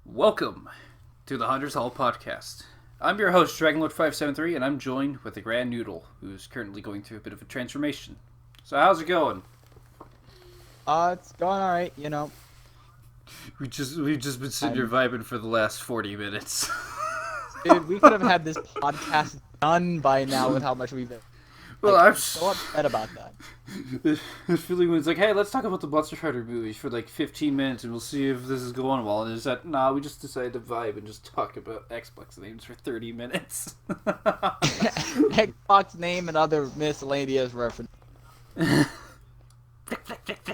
Welcome to the Hunters Hall podcast. I'm your host, DragonLord573, and I'm joined with the Grand Noodle, who's currently going through a bit of a transformation. So how's it going? It's going alright, We've just been sitting here vibing for the last 40 minutes. Dude, we could have had this podcast done by now with how much we've been. Well, I'm so upset about that. The feeling was like, hey, let's talk about the Monster Hunter movies for like 15 minutes and we'll see if this is going well. And is that, nah, we just decided to vibe and just talk about Xbox names for 30 minutes. Xbox name and other miscellaneous references.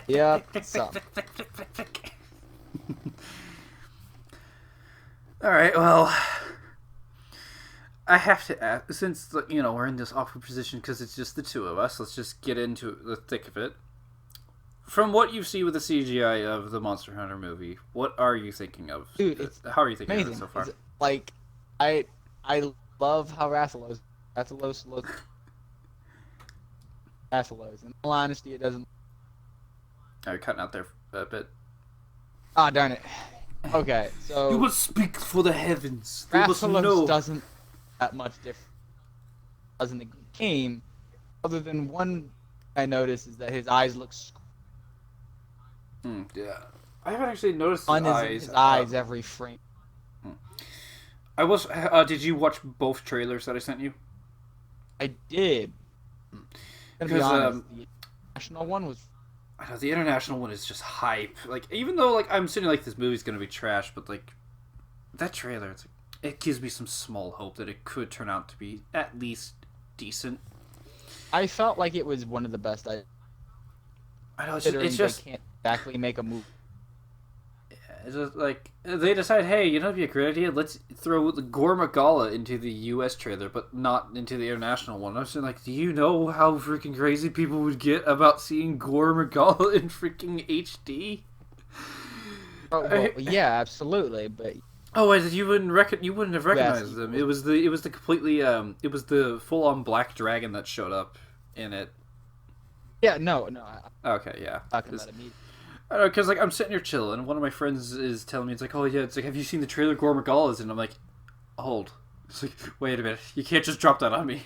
Yep, so. Alright, well, I have to ask, since, we're in this awkward position because it's just the two of us, let's just get into the thick of it. From what you see with the CGI of the Monster Hunter movie, what are you thinking of? Dude, it's how are you thinking amazing. of it so far? Like, I love how Rathalos looks. Rathalos. In all honesty, it doesn't. Are you cutting out there a bit? Ah, darn it. Okay, so you must speak for the heavens. They must know. Rathalos doesn't that much different in the game, other than one I noticed is that his eyes look yeah, I haven't actually noticed his eyes every frame. I was. Did you watch both trailers that I sent you? I did. To be honest, the international one was. I know the international one is just hype. Like, even though I'm sitting like this movie's gonna be trash, but like that trailer, it gives me some small hope that it could turn out to be at least decent. I felt like it was one of the best. I know it's just they can't exactly make a move. It's just like they decide, hey, it'd be a great idea. Let's throw the Gore Magala into the U.S. trailer, but not into the international one. I was like, do you know how freaking crazy people would get about seeing Gore Magala in freaking HD? Oh, well, yeah, absolutely, but. Oh wait, you wouldn't have recognized them. It was the completely it was the full on black dragon that showed up in it. Yeah, no. Okay, yeah. Talking about it immediately. I don't know, because I'm sitting here chilling, and one of my friends is telling me, it's like, oh yeah, it's like, have you seen the trailer Gore Magala's? And I'm like, hold. It's like, wait a minute, you can't just drop that on me.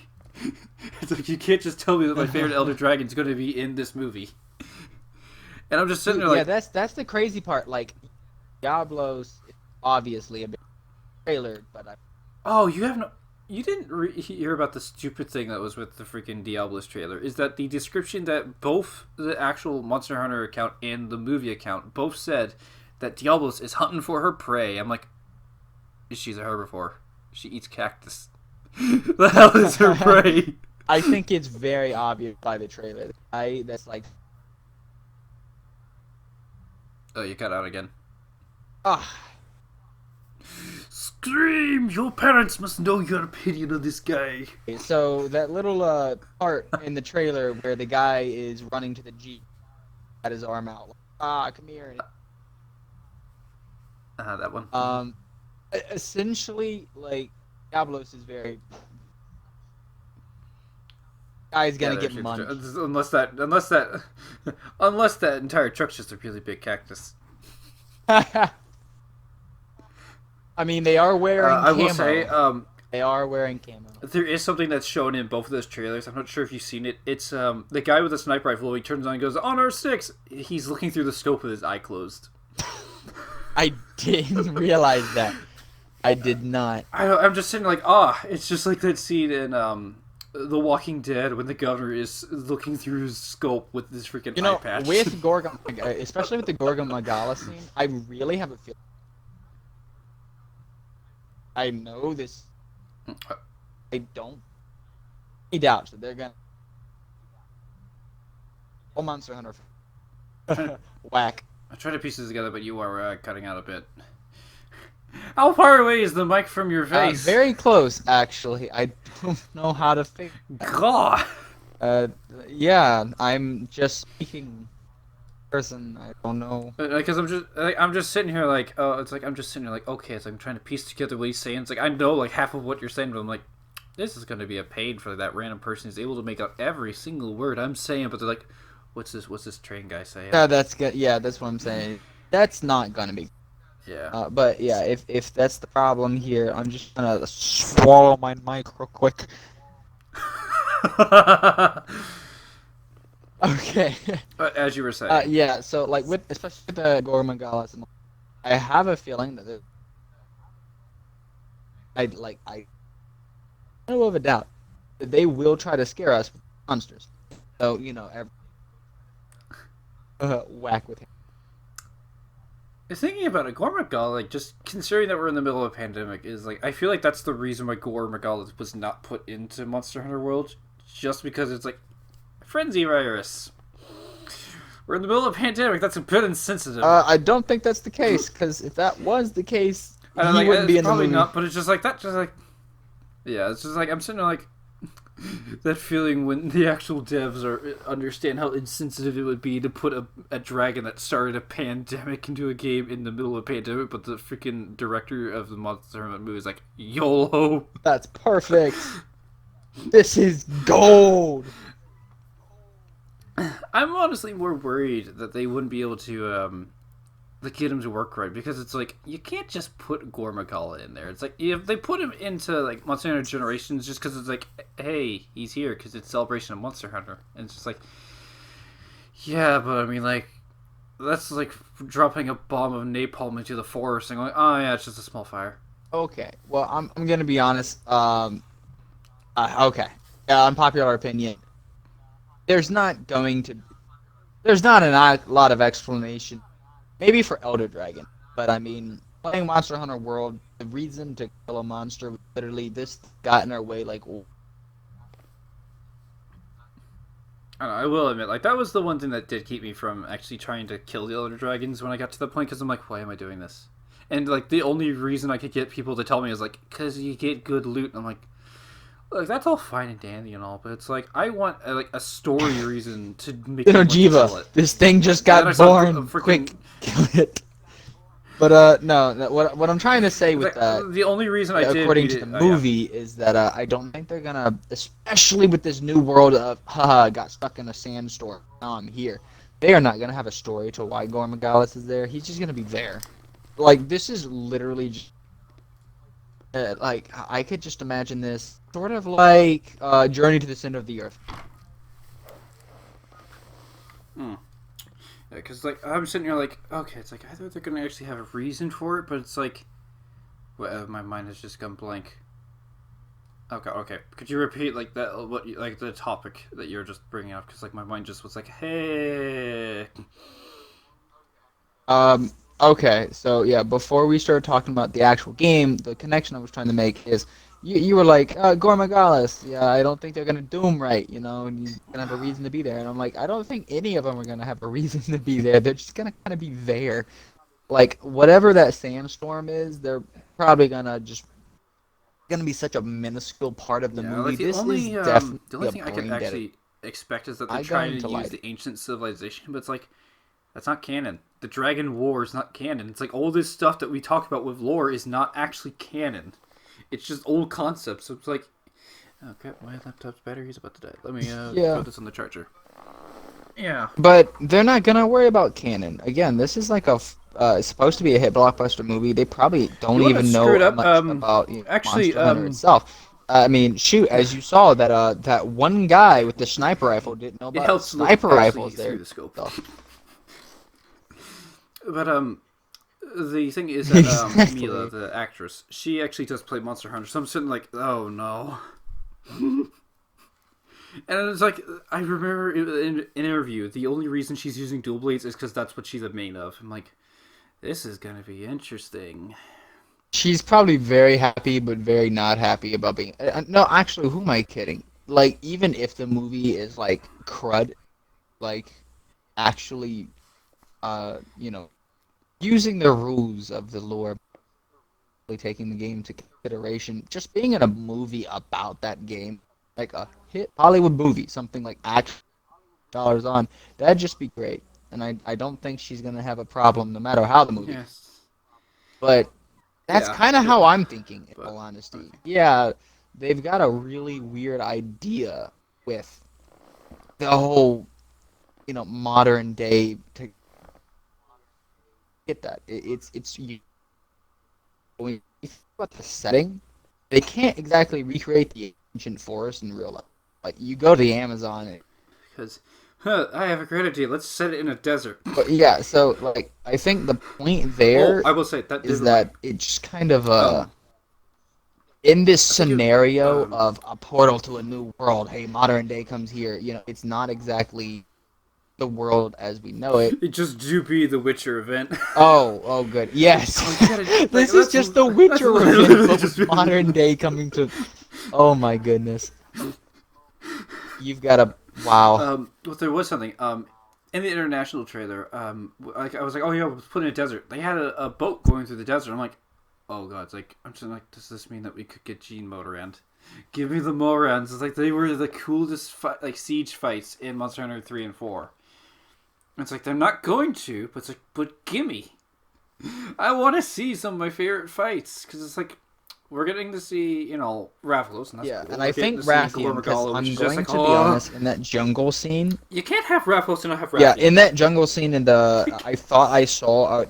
It's like, you can't just tell me that my favorite Elder Dragon's going to be in this movie. And I'm just sitting there like... Yeah, that's the crazy part. Like, Diablo's is obviously a big trailer, but Oh, you didn't hear about the stupid thing that was with the freaking Diablos trailer. Is that the description that both the actual Monster Hunter account and the movie account both said that Diablos is hunting for her prey. I'm like, she's a herbivore. She eats cactus. The hell is her prey? I think it's very obvious by the trailer. That's like... Oh, you cut out again. Ah. Scream! Your parents must know your opinion of this guy. So that little part in the trailer where the guy is running to the Jeep, had his arm out, like, come here. That one. Essentially, like, Diablos is very. Guy's gonna get munched. Unless that entire truck's just a really big cactus. I mean, they are wearing camo. I will say, they are wearing camo. There is something that's shown in both of those trailers. I'm not sure if you've seen it. It's the guy with the sniper rifle. He turns on and goes, on our six. He's looking through the scope with his eye closed. I didn't realize that. I did not. I'm just sitting like, it's just like that scene in The Walking Dead when the governor is looking through his scope with this freaking eye patch. With Gorgon, especially with the Gorgon Magala scene, I really have a feeling. I know this. I don't. Any doubts that they're gonna. Oh, Monster Hunter. Whack. I'm trying to piece this together, but you are cutting out a bit. How far away is the mic from your face? Very close, actually. I don't know how to fix. God. Yeah, I'm just speaking. Person, I don't know. Because I'm just sitting here like, I'm just sitting here like, okay, it's like I'm trying to piece together what he's saying. It's like I know like half of what you're saying, but I'm like, this is going to be a pain for that random person who's able to make out every single word I'm saying. But they're like, what's this train guy saying? Yeah, that's good. Yeah, that's what I'm saying. That's not gonna be. Yeah. But yeah, if that's the problem here, I'm just gonna swallow my mic real quick. Okay. As you were saying. Yeah. So like with especially with the Gormagalas, and I have a feeling that I no of a doubt that they will try to scare us with monsters. So whack with him. Thinking about it, Gore Magala, like, just considering that we're in the middle of a pandemic, is like, I feel like that's the reason why Gore Magala was not put into Monster Hunter World, just because it's like, frenzy virus. We're in the middle of a pandemic, that's a bit insensitive. I don't think that's the case, because if that was the case, And I'm he like, wouldn't be it's in the probably movie. not, but it's just like, that just like, yeah, it's just like, I'm sitting there like, that feeling when the actual devs understand how insensitive it would be to put a dragon that started a pandemic into a game in the middle of a pandemic, but the freaking director of the Monster Hunter movie is like, YOLO! That's perfect. This is gold. I'm honestly more worried that they wouldn't be able to get him to work right, because it's like, you can't just put Gore Magala in there. It's like, if they put him into like Monster Hunter Generations just because it's like, hey, he's here because it's Celebration of Monster Hunter, and it's just like, yeah, but I mean, like, that's like dropping a bomb of napalm into the forest and going, oh yeah, it's just a small fire. Okay. Well, I'm gonna be honest. Okay. Unpopular opinion. There's not going to. There's not a lot of explanation. Maybe for Elder Dragon, but I mean, playing Monster Hunter World, the reason to kill a monster was literally this got in our way. Like, I, don't know, I will admit, like, that was the one thing that did keep me from actually trying to kill the Elder Dragons when I got to the point, because I'm like, why am I doing this? And like, the only reason I could get people to tell me is like, because you get good loot. And I'm like, look, that's all fine and dandy and all, but it's like, I want like a story reason to make me want to kill Jiva, it. this thing just And then I got saw a born. freaking. Quick, kill it. But no, what I'm trying to say with Like, that, the only reason I did according beat to the it, yeah, movie, is that I don't think they're gonna, especially with this new world of haha, got stuck in a sandstorm. Now I'm here. They are not gonna have a story to why Gormagalis is there. He's just gonna be there. Like this is literally just, like I could just imagine this sort of like Journey to the Center of the Earth. mm. Yeah, because like, I'm sitting here like, okay, it's like, I thought they're gonna actually have a reason for it, but it's like, well, my mind has just gone blank. Okay, okay. Could you repeat like that? What like the topic that you were just bringing up? Because like my mind just was like, hey. Okay, so yeah, before we start talking about the actual game, the connection I was trying to make is you were like, Gormagalis, yeah, I don't think they're gonna do him right, and he's gonna have a reason to be there. And I'm like, I don't think any of them are gonna have a reason to be there. They're just gonna kind of be there. Like, whatever that sandstorm is, they're probably gonna be such a minuscule part of the Yeah, movie. like This is the definitely only a thing I could brain dead. actually expect is that they're I trying going to to lie use to the ancient civilization, but it's like, that's not canon. The Dragon War is not canon. It's like, all this stuff that we talk about with lore is not actually canon. It's just old concepts. So it's like, oh crap, my laptop's battery's about to die. Let me you. Yeah. throw this on the charger. Yeah. But they're not gonna worry about canon. Again, this is like it's supposed to be a hit blockbuster movie. They probably You don't want to even screw know it up? much about Actually, Monster Hunter itself. I mean, shoot, as you saw that that one guy with the sniper rifle didn't know it about helps look sniper actually rifles through there. the scope. So. But the thing is that Mila, Exactly. the actress, she actually does play Monster Hunter. So I'm sitting like, oh no. And it's like, I remember in an interview, the only reason she's using dual blades is because that's what she's a main of. I'm like, this is gonna be interesting. She's probably very happy, but very not happy about being. No, actually, who am I kidding? Like, even if the movie is like crud, like actually, using the rules of the lore, taking the game into consideration, just being in a movie about that game, like a hit Hollywood movie, something like action dollars on, that'd just be great. And I don't think she's gonna have a problem no matter how the movie. Yes. But that's Yeah. kind of how Yeah. I'm thinking, in But all honesty. okay. Yeah, they've got a really weird idea with the whole, modern day to get that. It's unique. when you think about the setting, they can't exactly recreate the ancient forest in real life. Like you go to the Amazon, Because I have a great idea. Let's set it in a desert. but yeah. So like, I think the point Oh, there I will say that. is Never mind. that it just kind of Um, in this I think it. scenario of a portal to a new world. Hey, modern day comes here. You know, it's not exactly the world as we know it. It just do be the Witcher event. Oh, good. Yes. Oh, you gotta like This is just the that's Witcher event, literally but just. with modern day coming to. Oh my goodness. You've got a. Wow. But there was something. In the international trailer, like I was like, oh yeah, we'll put in a desert. They had a boat going through the desert. I'm like, oh god, it's like I'm just like, does this mean that we could get Gene mode around? Give me the Morans. It's like they were the coolest like siege fights in Monster Hunter 3 and 4. It's like they're not going to, but it's like, but gimme. I want to see some of my favorite fights because it's like we're getting to see, Rathalos, and that's Yeah, cool. and We're I getting think to see Rathian, because Gormagala, which I'm is just going like, to be oh, honest, in that jungle scene. you can't have Rathalos and not have Yeah, Rathian. in that jungle scene in the. I thought I saw.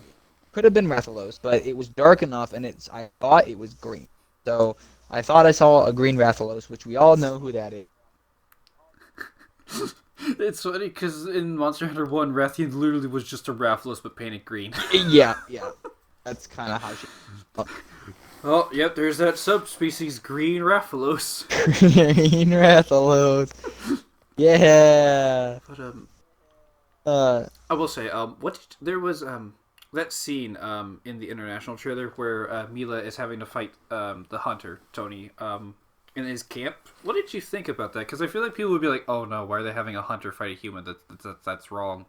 Could have been Rathalos, but it was dark enough, and I thought it was green. So I thought I saw a green Rathalos, which we all know who that is. It's funny because in Monster Hunter 1, Rathian literally was just a Rathalos but painted green. Yeah, yeah. That's kind of how she. Oh, yep, there's that subspecies, green Rathalos. Green Rathalos. Yeah. But Uh. I will say, there was that scene in the international trailer where Mila is having to fight the hunter Tony in his camp. What did you think about that? Because I feel like people would be like, "Oh no, why are they having a hunter fight a human? That's wrong."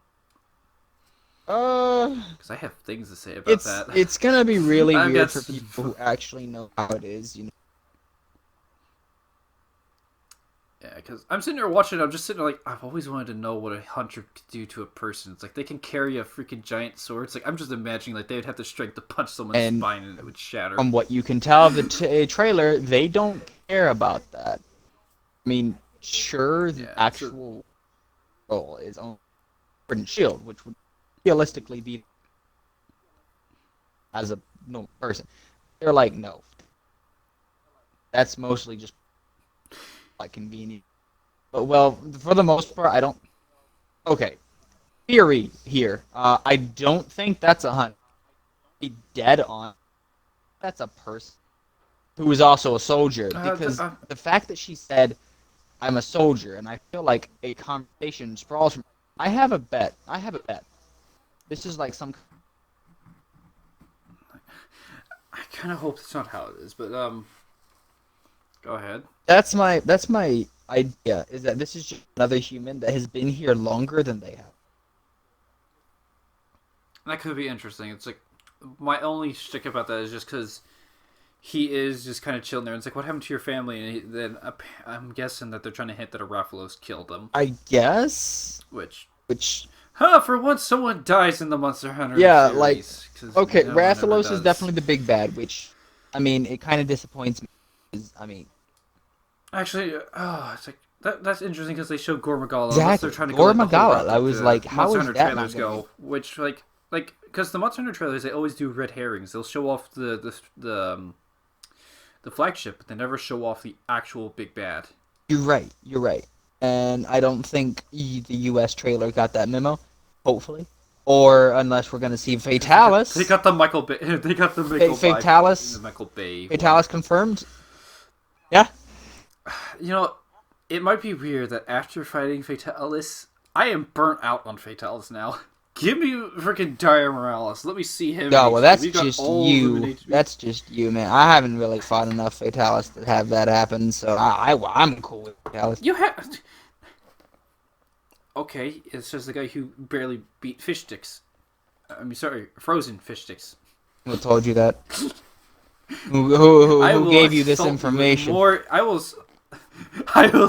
Because I have things to say about that. It's gonna be really I've weird got for people who actually know how it is. You know. Yeah, because I'm sitting there watching. I'm just sitting there like, I've always wanted to know what a hunter could do to a person. It's like they can carry a freaking giant sword. It's like I'm just imagining like they would have the strength to punch someone's And spine and it would shatter. from what you can tell of the trailer, they don't care about that. I mean, sure, the Yeah, actual role is on Sword and Shield, which would realistically be as a normal person. They're like, no, that's mostly just like convenient. But well, for the most part, I don't. Okay, theory here. I don't think that's a hunt. Be dead on. That's a person who is also a soldier, because the fact that she said, "I'm a soldier," and I feel like a conversation sprawls from. I have a bet. I have a bet. This is like some. I kind of hope it's not how it is, but go ahead. That's my idea. Is that this is just another human that has been here longer than they have. That could be interesting. It's like my only shtick about that is just because he is just kind of chilling there. And it's like, what happened to your family? And then I'm guessing that they're trying to hint that a Rathalos killed them. I guess. Which. For once, someone dies in the Monster Hunter series. Okay, Rathalos is definitely the big bad, which, I mean, it kind of disappoints me. I mean, actually, it's like that's interesting because they show Gormagala. Exactly. Unless they're trying to go Gormagala. I was like, how Monster is Hunter that trailers not gonna go? Which like because the Monster Hunter trailers they always do red herrings. They'll show off the flagship, but they never show off the actual big bad. You're right. And I don't think the U.S. trailer got that memo. Hopefully, or unless we're gonna see Fatalis. They got the Michael Bay. They got the Fatalis. The Michael Bay. Fatalis confirmed. Yeah. You know, it might be weird that after fighting Fatalis, I am burnt out on Fatalis now. Give me freaking Dire Morales. Let me see him. No, well, that's just you. That's just you, man. I haven't really fought enough Fatalis to have that happen, so I'm cool with Fatalis. You have. Okay, it says the guy who barely beat fish sticks. I mean, sorry, frozen fish sticks. Who told you that? Who gave you this information? I will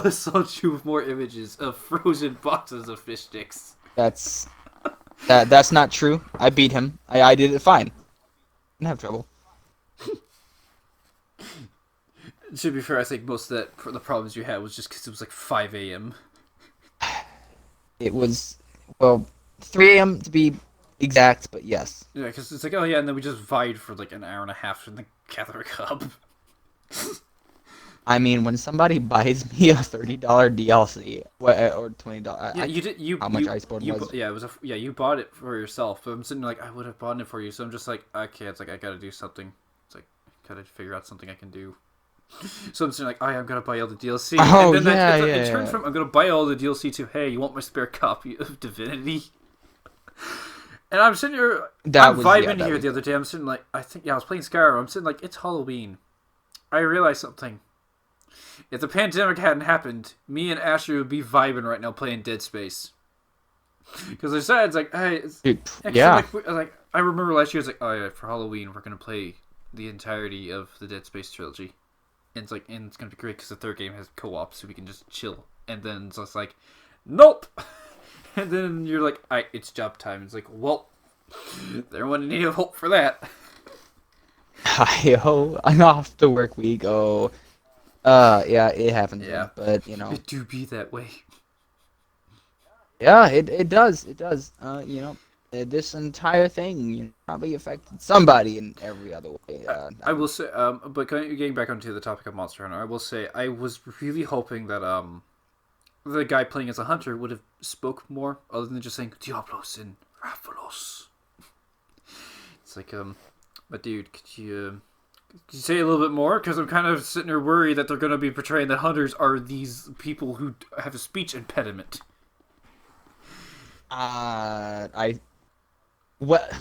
assault you with more images of frozen boxes of fish sticks. That's not true. I beat him. I did it fine. Didn't have trouble. To be fair, I think most of the problems you had was just because it was like 5 a.m. It was, well, 3 a.m. to be exact, but yes. Yeah, because it's like, oh yeah, and then we just vied for like an hour and a half in the Gather Cup. I mean, when somebody buys me a $30 DLC or $20, Yeah, I you did. how much Iceborne was. Yeah, it was yeah. You bought it for yourself, but I'm sitting there like I would have bought it for you. So I'm just like, okay, it's like I gotta do something. It's like gotta figure out something I can do. So I'm sitting like, oh, yeah, I'm gonna buy all the DLC, Oh and then yeah, it yeah, turned yeah. from I'm gonna buy all the DLC to hey, you want my spare copy of Divinity? And I'm sitting here, I'm vibing That here was the other day. I'm sitting like, I think yeah, I was playing Skyrim. I'm sitting like, it's Halloween. I realized something. If the pandemic hadn't happened, me and Asher would be vibing right now playing Dead Space. Because I said, it's like, hey, dude. I'm Yeah. like, I remember last year, it's like, oh yeah, for Halloween, we're going to play the entirety of the Dead Space trilogy. And it's like, and it's going to be great because the third game has co-op, so we can just chill. And then it's just like, nope! And then you're like, it's job time. It's like, well, there wasn't any hope for that. I'm off the work week. Oh, yeah, it happens, Yeah, man. But it do be that way. yeah, it does, it does. This entire thing probably affected somebody in every other way. I will say, but getting back onto the topic of Monster Hunter, I will say I was really hoping that the guy playing as a hunter would have spoke more, other than just saying Diablos and Raphalos. It's like, but dude, could you say a little bit more? Because I'm kind of sitting here worried that they're going to be portraying that hunters are these people who have a speech impediment. I what?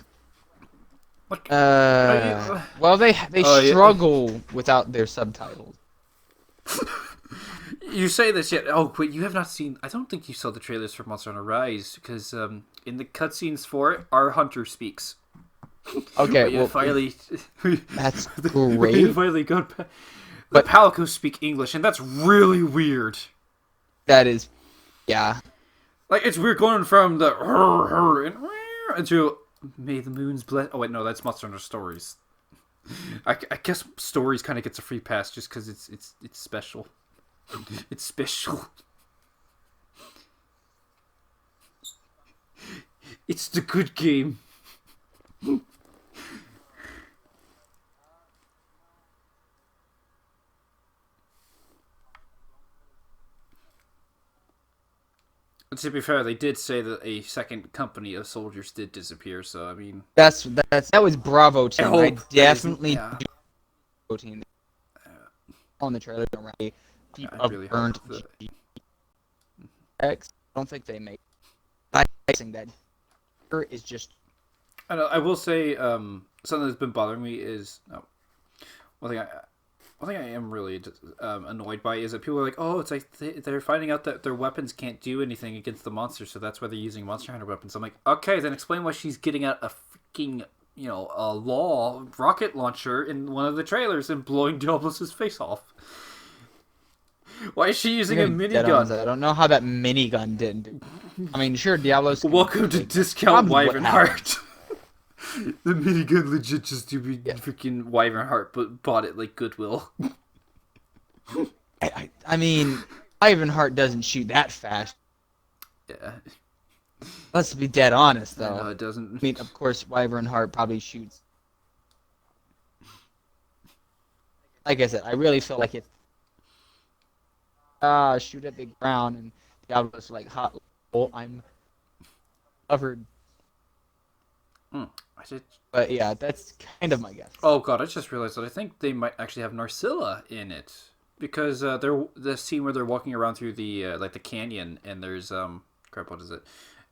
What? Well, they Oh yeah. struggle without their subtitles. You say this yet? Oh wait, you have not seen. I don't think you saw the trailers for Monster Hunter Rise because in the cutscenes for it, our hunter speaks. Okay, we well, finally that's we great. finally got. The But Palicos speak English, and that's really weird. that is, yeah. Like it's weird going from the and into May the Moon's bless. Oh wait, no, that's Monster Hunter Stories. I guess Stories kind of gets a free pass just because it's special. It's special. It's the good game. To be fair, they did say that a second company of soldiers did disappear. So I mean, That was Bravo I team. I hope that isn't. definitely Yeah, Bravo team on the trailer already. Deep I of really burnt hope that. GX. I don't think they make. I think that is just. I know. I will say something that's been bothering me is one thing I am really annoyed by is that people are like, oh, it's like they're finding out that their weapons can't do anything against the monsters, so that's why they're using Monster Hunter weapons. I'm like, okay, then explain why she's getting out a freaking a law rocket launcher in one of the trailers and blowing Diablos' face off. Why is she using a minigun? I don't know how that minigun didn't do. I mean, sure, Diablo's. Welcome to Discount probably what Wyvern Heart. The minigun legit just to be freaking Wyvern Heart, but bought it like Goodwill. I mean, Ironheart doesn't shoot that fast. Yeah. Let's be dead honest, though. No, it doesn't. I mean, of course, Wyvern Heart probably shoots. Like I said, I really feel like it's shoot at the ground, and Diablo's like hot. Oh, I'm covered. I did. But yeah, that's kind of my guess. Oh god, I just realized that I think they might actually have Narcilla in it because they're the scene where they're walking around through the like the canyon and there's crap, what is it?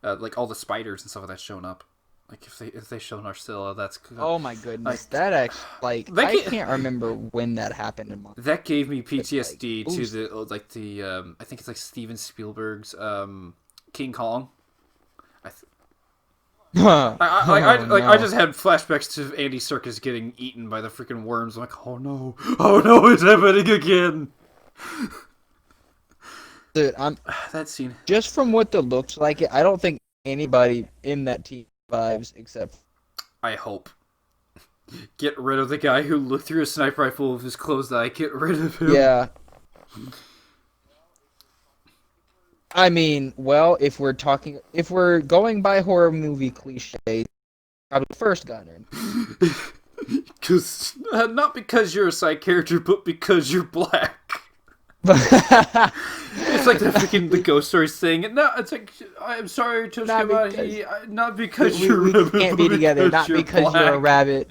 Like all the spiders and stuff like that showing up. Like if they show Narcilla, that's good. Oh my goodness, Like, that actually I can't remember when that happened in my. That gave me PTSD like, to the I think it's like Steven Spielberg's King Kong. I just had flashbacks to Andy Serkis getting eaten by the freaking worms. I'm like, oh no, it's happening again. Dude, That scene. just from what the looks like it, I don't think anybody in that team survives except. I hope. Get rid of the guy who looked through a sniper rifle with his closed eye. Get rid of him. Yeah. I mean, well, if we're going by horror movie cliches, Probably the first gunner. Because not because you're a side character, but because you're black. It's like the freaking the ghost story saying it. No, it's like I'm sorry, Not because Toshima, not because we, you're we rabbit, can't but be together, because not you're because you're a black. rabbit.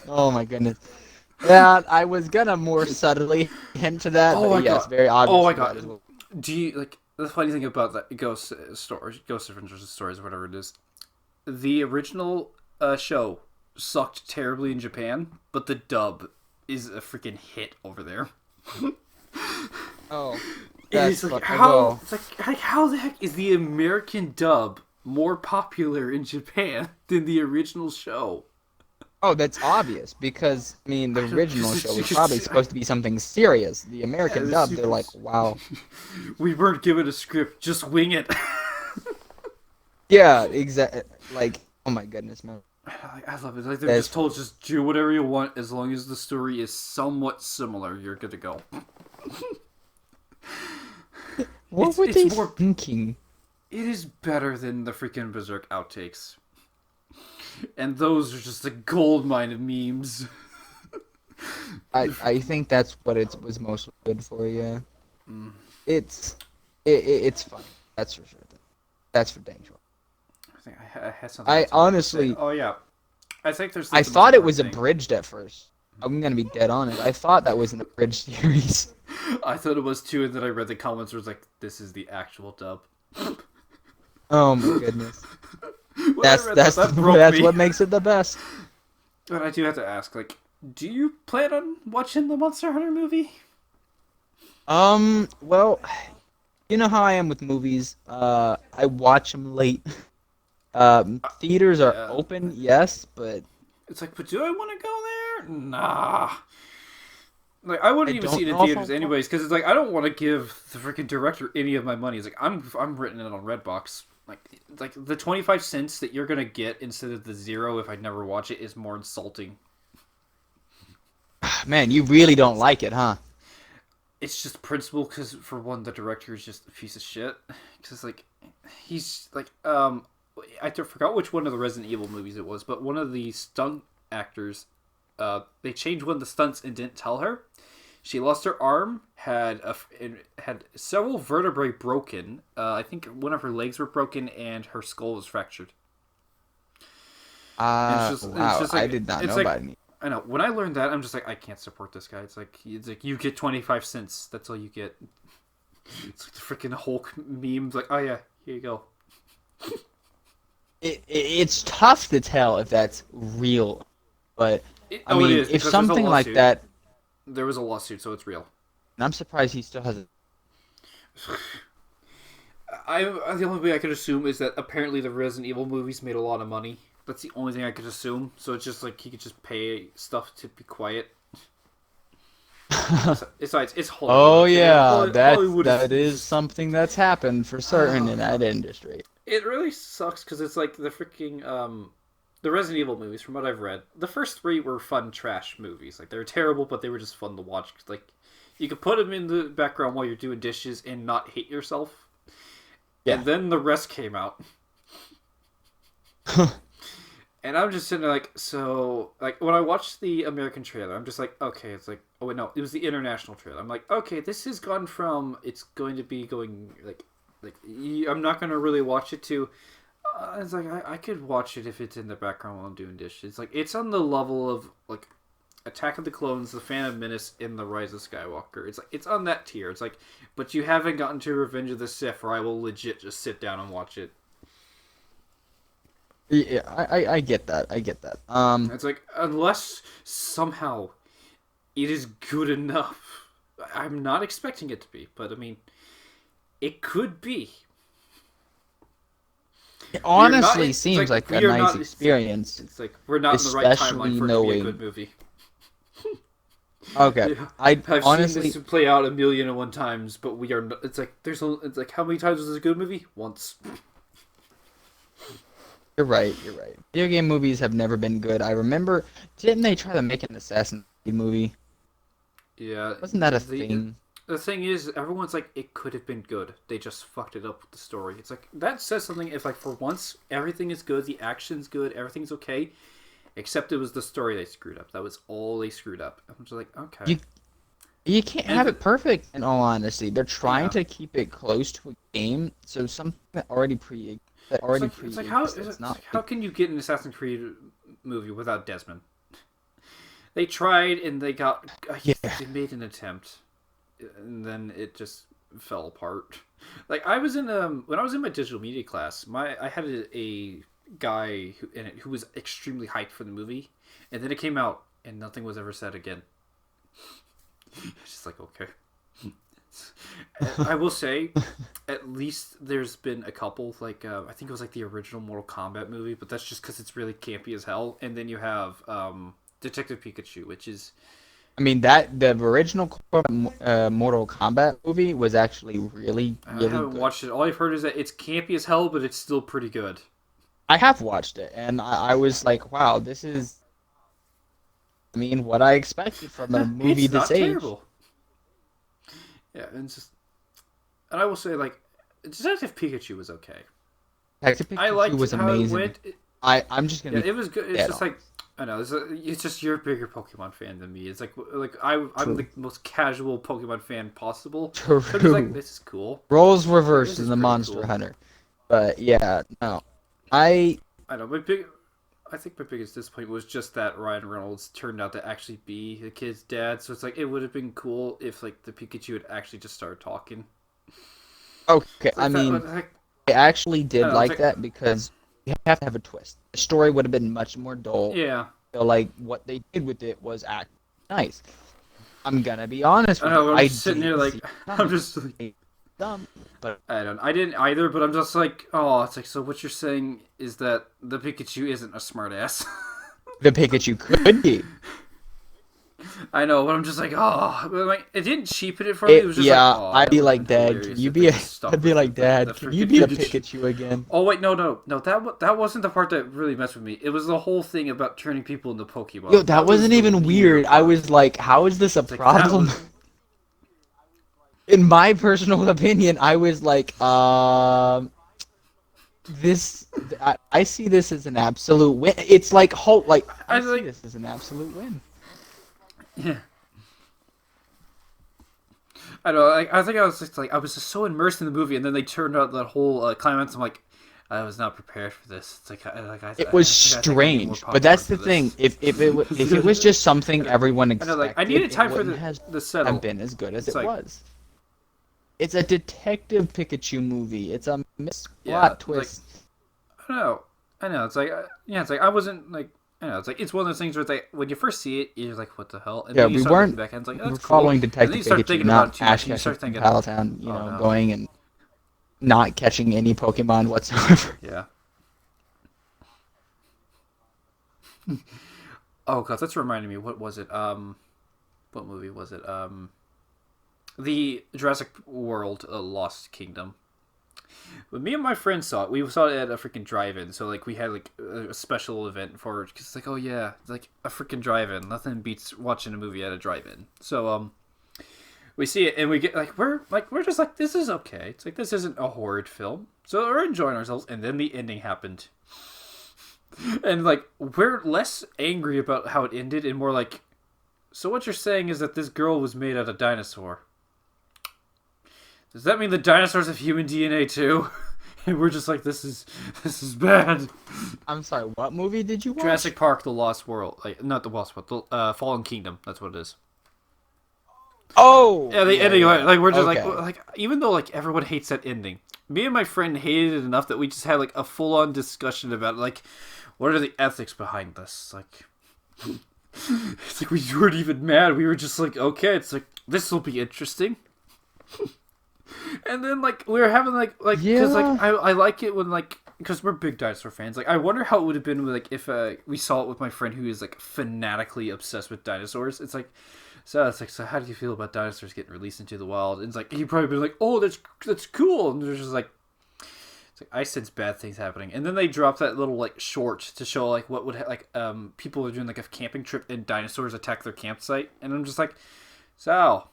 Oh my goodness. Yeah, I was gonna more subtly hint to that, Oh but my yes, god. very Oh my obviously that is god. what. Do you like the funny thing about that Ghost Adventures stories, whatever it is? The original show sucked terribly in Japan, but the dub is a freaking hit over there. Oh, It's that's like fun. how Well, it's like how the heck is the American dub more popular in Japan than the original show? oh, that's obvious because I mean the I don't original show was probably because supposed to be something serious. The yeah, American the dub, they're super. like, wow. We weren't given a script, just wing it. Yeah, exactly. Like, oh my goodness, man. I love it. Like they're That's just told, funny. just do whatever you want as long as the story is somewhat similar. You're good to go. What It's were it's they more. thinking? It is better than the freaking Berserk outtakes, and those are just a gold mine of memes. I think that's what it was most good for. Yeah, Mm. it's it's funny. That's for sure. That's for dang sure. I think I had something I else I wanted to say. honestly, Oh yeah, I think there's I like the Monster thought it Hunter was thing. abridged at first. I'm gonna be dead honest. I thought that was an abridged series. I thought it was too, and then I read the comments. Where it was like, "This is the actual dub." Oh my goodness. When I read that, That's that broke that's me. what makes it the best. But I do have to ask, like, do you plan on watching the Monster Hunter movie? Well, you know how I am with movies. I watch them late. Theaters are Yeah. open, yes, but It's like, but do I want to go there? Nah. Like, I wouldn't I even see don't it in know if theaters I'll. anyways, because it's like I don't want to give the freaking director any of my money. It's like I'm written it on Redbox. Like the 25 cents that you're gonna get instead of the zero if I never watch it is more insulting. Man, you really don't like it, huh? It's just principle because for one, the director is just a piece of shit. Because like he's like I forgot which one of the Resident Evil movies it was, but one of the stunt actors, they changed one of the stunts and didn't tell her. She lost her arm, had several vertebrae broken. I think one of her legs were broken and her skull was fractured. And it's Wow, just I like did not it's know like about any. I know when I learned that I'm just like I can't support this guy. It's like you get 25 cents. That's all you get. It's like the freaking Hulk memes. Like oh yeah, here you go. It's tough to tell if that's real, but I Oh, it mean, is if because there's a something like lawsuit. that, There was a lawsuit, so it's real. and I'm surprised he still has. The only way I could assume is that apparently the Resident Evil movies made a lot of money. That's the only thing I could assume. So it's just like he could just pay stuff to be quiet. Besides, it's Hollywood. Oh Okay? yeah, Hollywood that is just, something that's happened for certain in that industry. it really sucks because it's like the freaking the Resident Evil movies. From what I've read, the first three were fun trash movies. Like they were terrible, but they were just fun to watch. Like you could put them in the background while you're doing dishes and not hate yourself. Yeah. And then the rest came out. And I'm just sitting there like, so, like, when I watched the American trailer, I'm just like, okay, it's like, oh wait, no, it was the international trailer. I'm like, okay, this has gone from, it's going to be going, I'm not going to really watch it to, it's like, I could watch it if it's in the background while I'm doing dishes. Like, it's on the level of, like, Attack of the Clones, The Phantom Menace, and The Rise of Skywalker. It's like, it's on that tier. It's like, but you haven't gotten to Revenge of the Sith, or I will legit just sit down and watch it. Yeah, I get that. I get that. It's like, unless somehow it is good enough. I'm not expecting it to be, but I mean, it could be. It We are not. honestly It's seems like we a are nice not. experience, It's like we're not in the right especially timeline for it to be a knowing. good movie. Okay, Yeah, I I've honestly, seen this play out 1,000,001 times, but we are. It's like It's like how many times was this a good movie? Once. you're right. You're right. Video game movies have never been good. I remember, didn't they try to make an Assassin's Creed movie? Yeah. Wasn't that a the thing? the thing is, everyone's like, it could have been good. They just fucked it up with the story. It's like that says something. If like for once everything is good, the action's good, everything's okay, except it was the story they screwed up. That was all they screwed up. I'm just like, okay. You can't have it perfect. In all honesty, they're trying Yeah. to keep it close to a game, so something that already It's like how it's not. how can you get an Assassin's Creed movie without Desmond? They tried and they got Yeah. they made an attempt, and then it just fell apart. Like I was in when I was in my digital media class, I had a guy who in it who was extremely hyped for the movie, and then it came out and nothing was ever said again. It's just like okay. I will say, at least there's been a couple like I think it was like the original Mortal Kombat movie, but that's just because it's really campy as hell. And then you have Detective Pikachu, which is I mean that the original Mortal Kombat movie was actually really I really haven't good. watched it. All I've heard is that it's campy as hell, but it's still pretty good. I have watched it, and I was like, wow, this is. I mean, what I expected from a movie It's this not age. terrible. Yeah, and it's just and I will say like Detective Pikachu was okay. Detective I Pikachu liked was how it amazing. went. I'm just Yeah, gonna be it was good. It's dead just on. like I know. It's just you're a bigger Pokemon fan than me. It's like I'm True. the most casual Pokemon fan possible. True. So I'm just like this is cool. Roles Like, reversed this in is the pretty Monster cool. Hunter, but yeah, no, I I know. I think my biggest disappointment was just that Ryan Reynolds turned out to actually be the kid's dad. So it's like it would have been cool if like the Pikachu had actually just started talking. okay. It's I like that. mean, Like I actually I did don't know. It's like like that because you have to have a twist. The story would have been much more dull. yeah. So like what they did with it was act nice. I'm gonna be honest I with you. know. I'm I just sitting here didn't see like it I'm coming. just like It's dumb, but I didn't either, but I'm just like, oh, it's like, so what you're saying is that the Pikachu isn't a smartass. the Pikachu could be. I know, but I'm just like, oh, but like, it didn't cheapen it for me. It was just like, Yeah, oh, I'd that be would have like, been Dad, can hilarious you if they be a? just stuck I'd be with like, the Dad, can you freaking be a Pikachu. Pikachu again? Oh wait, no, that wasn't the part that really messed with me. It was the whole thing about turning people into Yo, Pokemon. that That was wasn't the even weird weird. I part. was like, how is this a It's like that problem? was In my personal opinion, I was like, this, I see this as an absolute win. It's like, like, I I see like this as an absolute win. yeah. I know. I think I was just like I was just so immersed in the movie, and then they turned out that whole climax. I'm like, I was not prepared for this. It's like It was I think I need more strange, but popcorn that's for the thing. this. If it was just something everyone I know, like I expected, needed it time for wouldn't have the settle. been as good as It's it like was. It's a detective Pikachu movie. It's a yeah, plot like twist. I know. It's like yeah, it's like I wasn't like I know. It's like it's one of those things where it's like when you first see it, you're like, what the hell? And Yeah, then you we start looking weren't back and it's like, oh, we were that's cool. following And then Detective you start Pikachu, thinking about not it too much, Ash and you Ketchum start from thinking, Palatown, oh no, going and not catching any Pokemon whatsoever. yeah. Oh god, that's reminding me. What was it? What movie was it? The Jurassic World Lost Kingdom. When me and my friends saw it, we saw it at a freaking drive-in. So like we had like a special event for it because it's like, oh yeah, it's like a freaking drive-in. Nothing beats watching a movie at a drive-in. So we see it and we get we're just like this is okay. It's like this isn't a horrid film. So we're enjoying ourselves, and then the ending happened. And like we're less angry about how it ended and more like, so what you're saying is that this girl was made out of dinosaur. Does that mean the dinosaurs have human DNA too? And we're just like, this is bad. I'm sorry, what movie did you watch? Jurassic Park: The Lost World, like not the Lost World, the Fallen Kingdom. That's what it is. Oh, Yeah, the ending. Like we're just okay. like even though like everyone hates that ending, me and my friend hated it enough that we just had like a full on discussion about it, like what are the ethics behind this. Like it's like we weren't even mad. We were just like, okay, it's like this will be interesting. And then like we were having like because Yeah. like I like it when like because we're big dinosaur fans. Like I wonder how it would have been like if we saw it with my friend who is like fanatically obsessed with dinosaurs. It's like so how do you feel about dinosaurs getting released into the wild? And it's like he'd probably be like, oh, that's cool. And there's just like it's like I sense bad things happening. And then they dropped that little like short to show like what would people are doing like a camping trip and dinosaurs attack their campsite. And I'm just like, so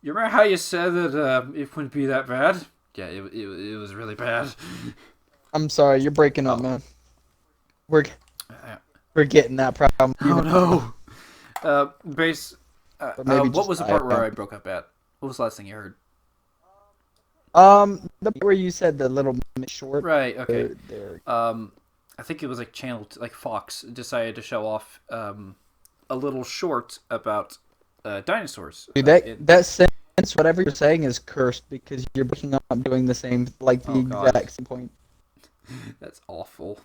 You remember how you said that it wouldn't be that bad? Yeah, it was really bad. I'm sorry, you're breaking up, Oh, man. We're yeah. we're getting that problem with you Oh now. no. Base. Or maybe What just was the I part where am. I broke up at? What was the last thing you heard? The part where you said the little short, Right. Okay. there. Um, I think it was like like Fox decided to show off a little short about dinosaurs. Dude, that sentence, whatever you're saying, is cursed because you're breaking up doing the same, like the Oh God, exact same point. that's awful.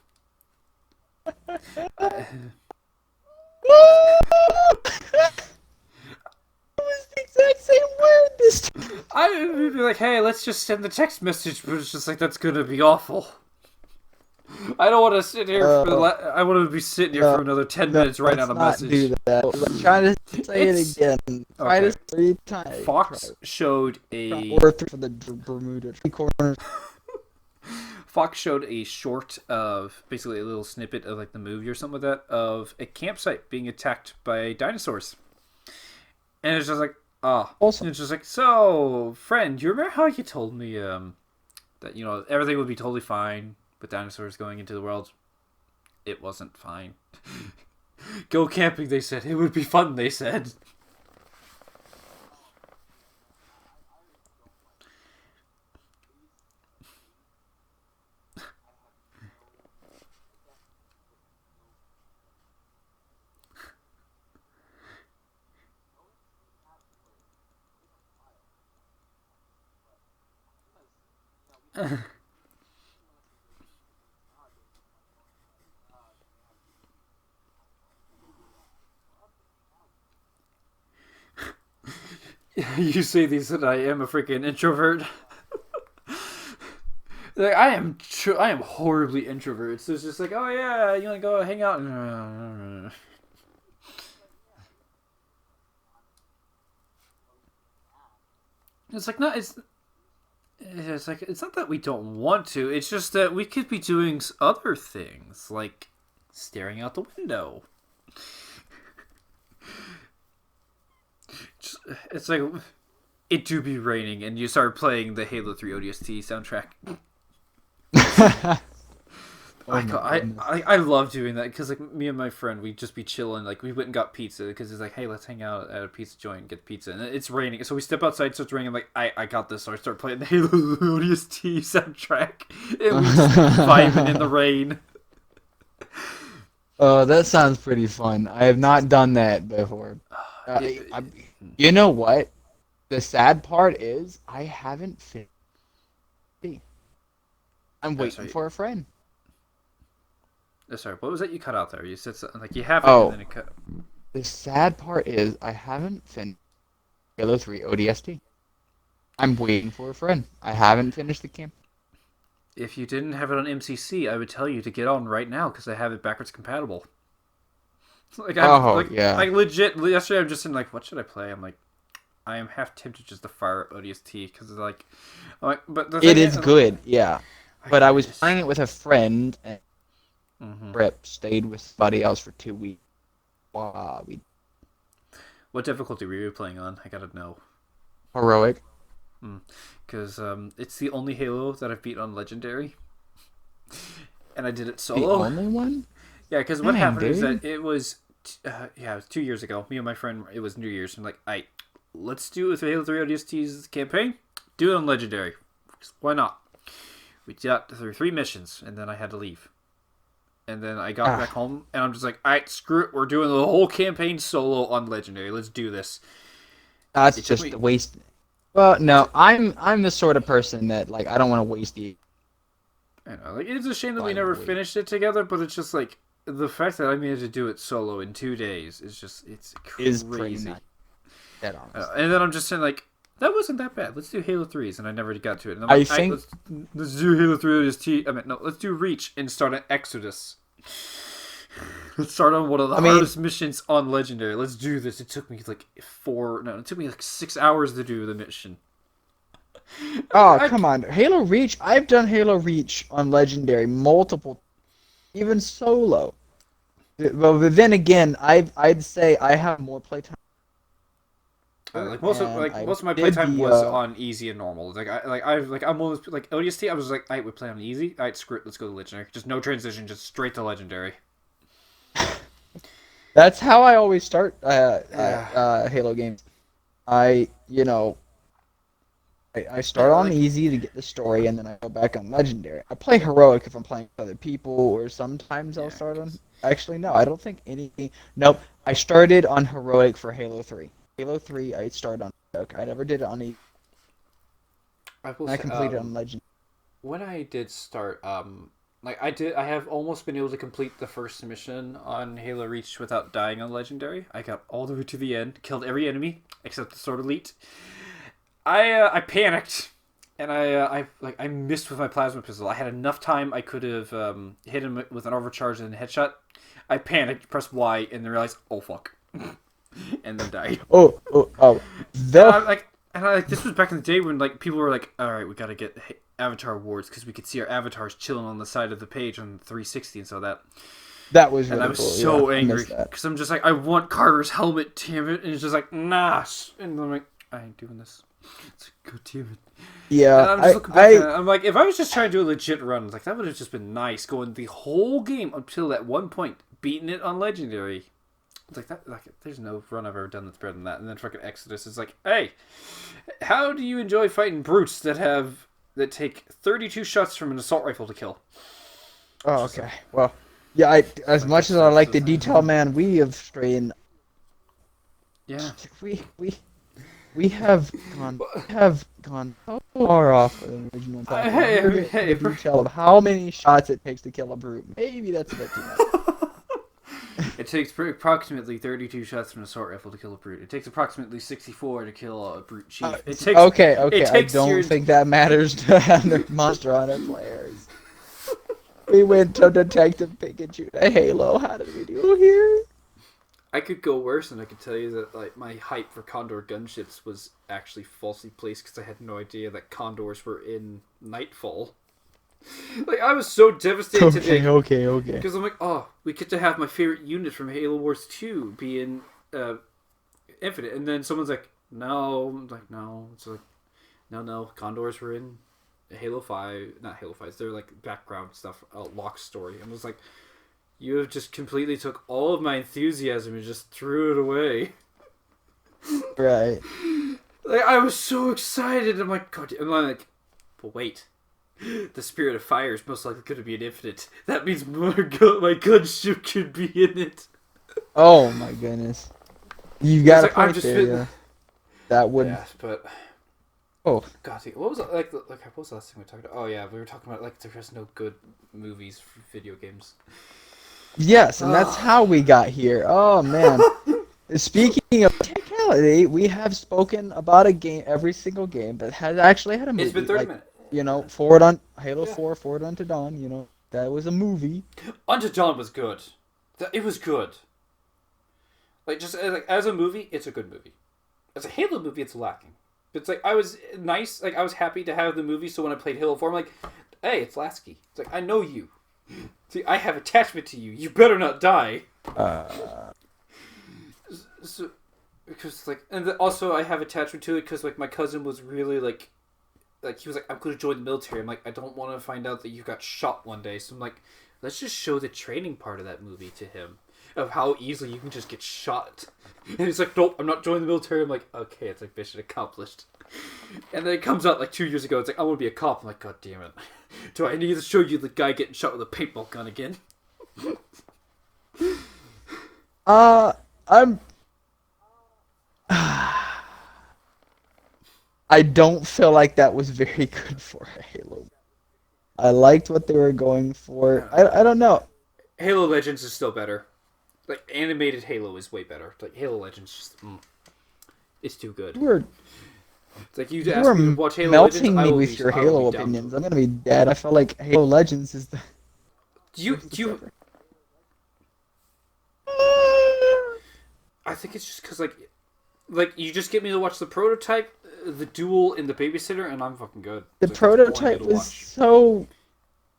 I, It was the exact same word this time. I would be like, hey, let's just send the text message, but it's just like that's gonna be awful. I don't want to sit here I want to be sitting here No, for another 10 minutes no, writing let's out a not message. do that. Let's try to say It's it again. Try okay. to 3 times. Fox showed Try. a Or 3 for the Bermuda 3 corners. Fox showed a short of basically a little snippet of like the movie or something like that of a campsite being attacked by dinosaurs, and it's just like Also, and it's just like, so friend, you remember how you told me that everything would be totally fine with dinosaurs going into the world? It wasn't fine. Go camping, they said. It would be fun, they said. You say these that I am a freaking introvert. Like I am horribly introvert. So it's just like, oh yeah, you want to go hang out? It's like not. It's like it's not that we don't want to. It's just that we could be doing other things, like staring out the window. It's like it do be raining, and you start playing the Halo 3 ODST soundtrack. oh my goodness. I love doing that because like me and my friend we'd just be chilling, like we went and got pizza because it's like, hey, let's hang out at a pizza joint and get pizza, and it's raining, so we step outside, starts raining. I'm like, I got this, so I start playing the Halo ODST soundtrack, and we just vibing in the rain. Oh, that sounds pretty fun. I have not done that before. You know what? The sad part is I haven't finished. I'm waiting for a friend. Sorry, what was that you cut out there? You said something like you haven't, Oh, and then it cut. the sad part is I haven't finished Halo 3 ODST. I'm waiting for a friend. I haven't finished the game. If you didn't have it on MCC, I would tell you to get on right now because I have it backwards compatible. Like Oh, yeah. like legit. Yesterday, I'm just in like, what should I play? I'm like, I am half tempted just to fire up ODST because like, but the It thing is good, yeah. But I was just, playing it with a friend, and mm-hmm. Rip stayed with somebody else for 2 weeks. Wow, What difficulty were you playing on? I gotta know. heroic. Because it's the only Halo that I've beat on Legendary, and I did it The solo. only one? Yeah, because what Dang, happened is dude. that it was, it was 2 years ago. Me and my friend, it was New Year's. I'm like, let's do it with Halo 3 ODST's campaign. Do it on Legendary. Why not? We got through 3 missions, and then I had to leave. And then I got back home, and I'm just like, alright, screw it. We're doing the whole campaign solo on Legendary. Let's do this. That's It took just me. a waste. Well, no, I'm the sort of person that like I don't want to waste the I know, like it's a shame that we time never away. finished it together, but it's just like the fact that I managed to do it solo in 2 days is just it's Is pretty crazy. nice. That honest. And then I'm just saying like that wasn't that bad. Let's do Halo 3s, and I never got to it. And I'm I like, think let's do Halo 3 ODST. I mean, no, let's do Reach and start an Exodus. Let's start on one of the hardest missions on Legendary. Let's do this. It took me like it took me like 6 hours to do the mission. oh, come on. Halo Reach, I've done Halo Reach on Legendary multiple, even solo. Well, but then again, I'd say I have more playtime and I Most of my did playtime the was on easy and normal. I'm almost like ODST. I was like, I would play on easy. Alright, screw it. Let's go to legendary. Just no transition. Just straight to legendary. That's how I always start Yeah. Halo games. I you know I start on Like easy to get the story, and then I go back on legendary. I play heroic if I'm playing with other people, or sometimes I'll yeah, start on. 'cause Actually, no, I don't think any. Nope, I started on heroic for Halo 3. Halo 3, I started on heroic. I never did it on easy. I will I say, completed on legend. when I did start, I have almost been able to complete the first mission on Halo Reach without dying on Legendary. I got all the way to the end, killed every enemy except the Sword Elite. I panicked, and I missed with my plasma pistol. I had enough time. I could have hit him with an overcharge and a headshot. I panicked, pressed Y, and then realized, oh fuck, and then died. Oh. And The this was back in the day when like people were like, all right, we got to get avatar awards because we could see our avatars chilling on the side of the page on 360 and so that. that was And I really was cool. so Yeah, I angry missed that. because I'm just like, I want Carter's helmet, damn it, and it's just like, nah, and I'm like, I ain't doing this. It's like, God damn it. And Yeah, I'm just looking back at it, I'm like, if I was just trying to do a legit run, like that would have just been nice, going the whole game until that one point, beating it on legendary. It's like that. Like, there's no run I've ever done that's better than that. And then fucking Exodus is like, hey, how do you enjoy fighting brutes that take 32 shots from an assault rifle to kill? Oh, okay. Well, yeah. As Like, much as I like the detail, man, we have strayed. Yeah. We have gone so far off of the original topic. Hey, The detail of how many shots it takes to kill a brute. Maybe that's a bit too much. It takes approximately 32 shots from an assault rifle to kill a brute. It takes approximately 64 to kill a brute chief. It takes Okay. It I takes don't think that matters to other Monster Hunter players. We went to Detective Pikachu to Halo. How did we do here? I could go worse, and I could tell you that like my hype for Condor gunships was actually falsely placed because I had no idea that Condors were in Nightfall. Like I was so devastated today Okay. because I'm like, oh, we get to have my favorite unit from Halo Wars 2 be in Infinite, and then someone's like, no, I'm like no, it's like no, Condors were in Halo 5, not Halo 5. They're like background stuff, lock story, and I was like, you have just completely took all of my enthusiasm and just threw it away. Right. Like I was so excited. I'm like, God, I'm like, but wait, the Spirit of Fire is most likely going to be an Infinite. That means my gunship could be in it. Oh my goodness. You got a Like, I'm point just there. feeling- Yeah. That would. Yeah, but Oh. God, what was it, like? What was the last thing we talked about? Oh yeah, we were talking about like there's no good movies for video games. Yes, and that's how we got here. Oh man. Speaking of technicality, we have spoken about a game, every single game that has actually had a movie. It's been 30 like, minutes. You know, Forward on Halo Yeah. 4, Forward Unto Dawn. You know, that was a movie. Unto Dawn was good. It was good. Like just like as a movie, it's a good movie. As a Halo movie, it's lacking. But it's like I was nice, like I was happy to have the movie. So when I played Halo 4, I'm like, hey, it's Lasky. It's like I know you. See, I have attachment to you. You better not die. So, because like, and also I have attachment to it because like my cousin was really like he was like, I'm going to join the military. I'm like, I don't want to find out that you got shot one day. So I'm like, let's just show the training part of that movie to him of how easily you can just get shot. And he's like, nope, I'm not joining the military. I'm like, okay, it's like mission accomplished. And then it comes out like 2 years ago. It's like, I want to be a cop. I'm like, God damn it. Do I need to show you the guy getting shot with a paintball gun again? I'm. I don't feel like that was very good for Halo. I liked what they were going for. I don't know. Halo Legends is still better. Like, animated Halo is way better. Like, Halo Legends just... it's too good. It's like, you ask me to watch Halo Legends, Melting me with your Halo opinions. I'm gonna be dead. I feel like Halo Legends is the... Do you... I think it's just because, like, you just get me to watch the prototype, the duel, and the babysitter, and I'm fucking good. The prototype was so...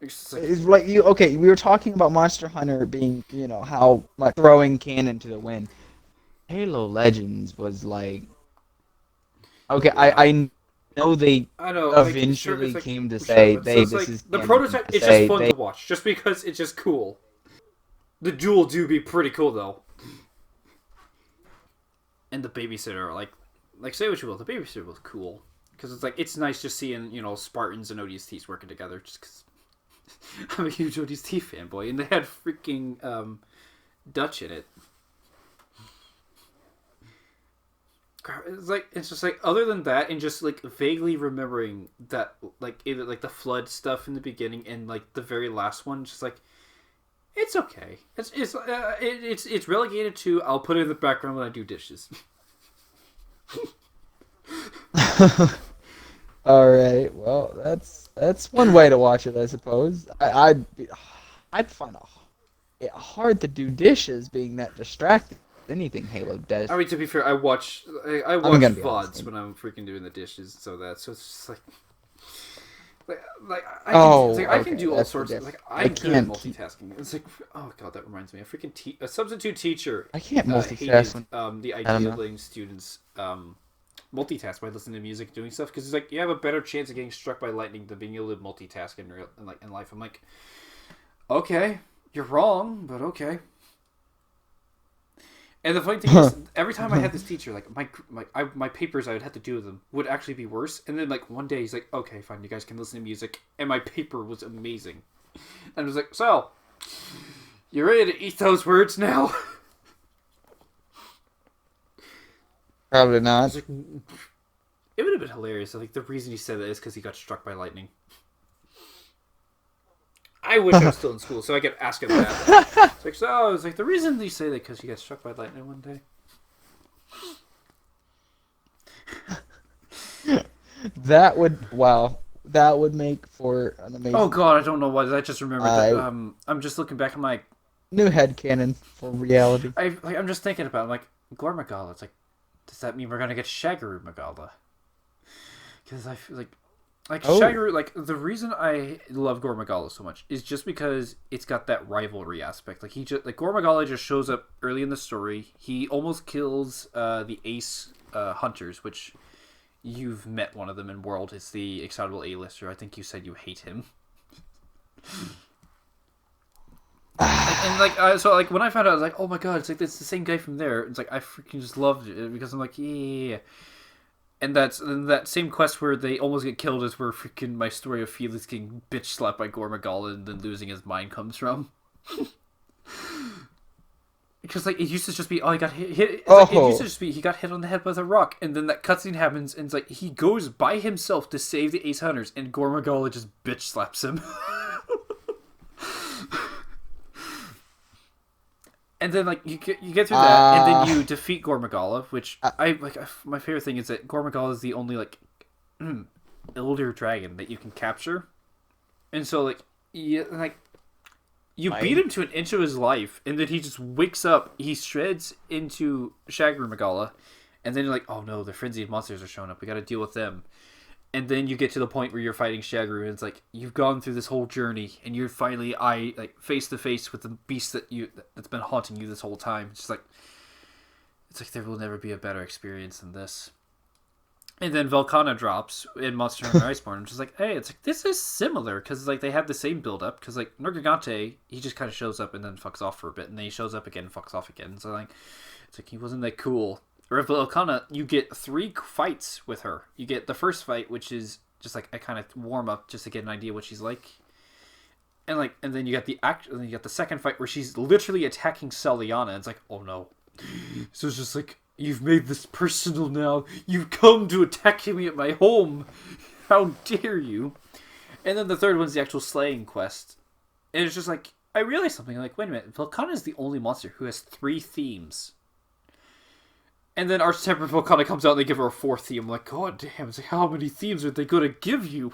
It's like you okay. We were talking about Monster Hunter being, you know, how like throwing cannon to the wind. Halo Legends was like Okay, I know they I know, like sure, it's eventually like came to sure, say but so they it's this like is the canon prototype. to It's just say fun they to watch, just because it's just cool. The duel do be pretty cool though, and the babysitter, like say what you will, the babysitter was cool because it's like it's nice just seeing Spartans and ODSTs working together. Just because I'm a huge ODST fanboy, and they had freaking Dutch in it. It's just like other than that, and just like vaguely remembering that like either like the flood stuff in the beginning and like the very last one, just like it's okay. It's relegated to I'll put it in the background when I do dishes. All right. Well, that's one way to watch it, I suppose. I'd find it hard to do dishes being that distracted. Anything Halo does. I mean, to be fair, I I'm watch gonna be honest. VODs when I'm freaking doing the dishes, so it's just like I can it's Oh, like, I can okay. do all That's the sorts of diff. like I I'm good at can't keep. multitasking. It's like oh god, that reminds me. A substitute teacher I can't multitask hated when the I don't idea of know. letting students multitask by listening to music and doing stuff because it's like you have a better chance of getting struck by lightning than being able to multitask in life. I'm like, okay, you're wrong, but okay. And the funny thing is, every time I had this teacher, like my papers I would have to do with them would actually be worse. And then like one day he's like, okay, fine, you guys can listen to music, and my paper was amazing. And I was like, so you ready to eat those words now? Probably I not. was like, it would have been hilarious. Like the reason he said that is because he got struck by lightning. I wish I was still in school so I could ask him that. It's like, so I was like, the reason you say that because you got struck by lightning one day. That would make for an Oh amazing god, I don't know why. I just remembered that. uh, I'm just looking back. I'm like, new headcanon for reality. I'm just thinking about. It. I'm like, Gore Magala. It's like, does that mean we're gonna get Shagaru Magala? Because I feel like Oh, Shagaru. Like the reason I love Gore Magala so much is just because it's got that rivalry aspect. Like Gore Magala just shows up early in the story. He almost kills the Ace hunters, which you've met one of them in World. It's the excitable A-lister. I think you said you hate him. So like when I found out, I was like, oh my god, it's like it's the same guy from there. It's like I freaking just loved it because I'm like, yeah. And that same quest where they almost get killed is where freaking my story of Felix getting bitch slapped by Gore Magala and then losing his mind comes from. Because like it used to just be he got hit. It used to just be he got hit on the head with a rock, and then that cutscene happens, and it's like he goes by himself to save the Ace Hunters, and Gore Magala just bitch slaps him. And then like you get through that, and then you defeat Gore Magala, which I like. My favorite thing is that Gore Magala is the only like elder dragon that you can capture, and so like you beat him to an inch of his life, and then he just wakes up, he shreds into Shagaru Magala, and then you're like, oh no, the frenzied monsters are showing up. We got to deal with them. And then you get to the point where you're fighting Shagaru, and it's like you've gone through this whole journey, and you're finally face to face with the beast that's been haunting you this whole time. It's like there will never be a better experience than this. And then Volcana drops in Monster Hunter Iceborne, which is like, hey, it's like this is similar because like they have the same build up. Because like Nergigante, he just kind of shows up and then fucks off for a bit, and then he shows up again, and fucks off again. So like, it's like he wasn't that cool. Or Volcana, you get 3 fights with her. You get the first fight, which is just like a kind of warm up, just to get an idea what she's like, and then you got the second fight where she's literally attacking Celiana. It's like, oh no. So it's just like, you've made this personal now. You've come to attack me at my home. How dare you? And then the third one's the actual slaying quest, and it's just like I realized something. Like, wait a minute, Volcana is the only monster who has 3 themes. And then Arch Temper Volcana comes out and they give her a 4th theme. I'm like, god damn, it's like, how many themes are they going to give you?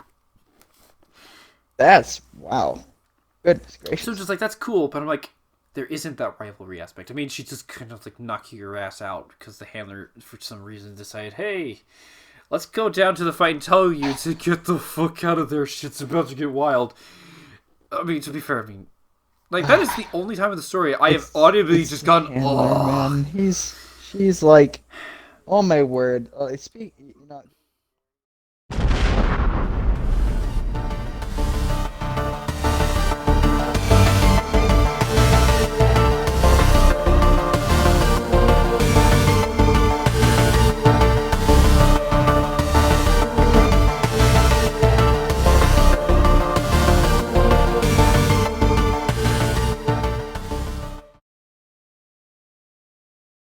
That's wow. Goodness gracious. So just like, that's cool, but I'm like, there isn't that rivalry aspect. I mean, she just kind of like knock your ass out because the handler, for some reason, decided, hey, let's go down to the fight and tell you to get the fuck out of there. Shit's about to get wild. I mean, to be fair, like, that is the only time in the story I have audibly just gone, handler, man. She's like Oh my word! Speak. You know,